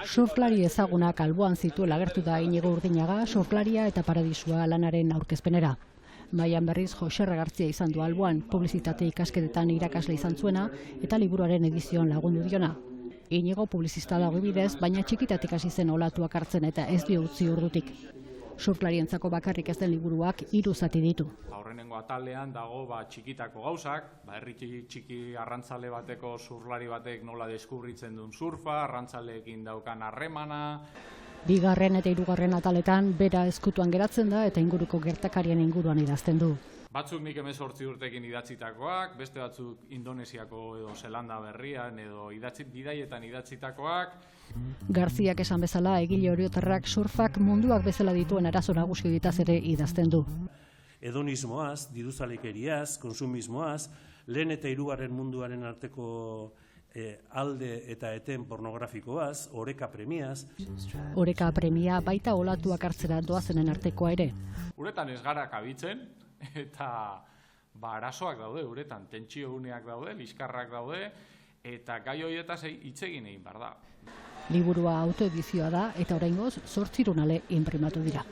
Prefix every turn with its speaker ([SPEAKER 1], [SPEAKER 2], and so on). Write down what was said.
[SPEAKER 1] Surflari ezagunak alboan zituela agertu da Iñigo Urdinaga surflaria eta paradisua lanaren aurkezpenera. Maian berriz Joserra Gartzia izan du alboan, publizitate ikasketetan irakasle izan zuena eta liburuaren edizioan lagundu diona. Iñigo publizista dago bidez, baina txikitatik hasi zen olatuak hartzen eta ez dio utzi ordutik. Surflarientzako bakarrik ez den liburuak 3 zati ditu.
[SPEAKER 2] Aurrenengo atalean dago txikitako gauzak, herri txiki arrantzale bateko surflari batek nola deskubritzen duen surfa, arrantzaleekin daukan harremana.
[SPEAKER 1] 2. eta 3. ataletan bera ezkutuan geratzen da eta inguruko gertakarien inguruan idazten du.
[SPEAKER 2] Batzuk nik 18 urtekin idatzitakoak, beste batzuk Indonesiako edo Zelanda berrian edo bidaietan idatzitakoak.
[SPEAKER 1] Garziak esan bezala, egile oriotarrak surfak munduak bezala dituen arazo nagusi ditaz ere idazten du.
[SPEAKER 3] Hedonismoaz, diruzalekeriaz, konsumismoaz, lehen eta 3. munduaren arteko alde eta eten pornografikoaz, oreka premiaz.
[SPEAKER 1] Oreka premia baita olatuak hartzera doazenen artekoa ere.
[SPEAKER 2] Uretan ez gara kabitzen eta arazoak daude uretan, tentsio uneak daude, liskarrak daude eta gai horietaz hitz egin egin behar da.
[SPEAKER 1] Liburua autoedizioa da eta oraingoz 8 ale inprimatu dira.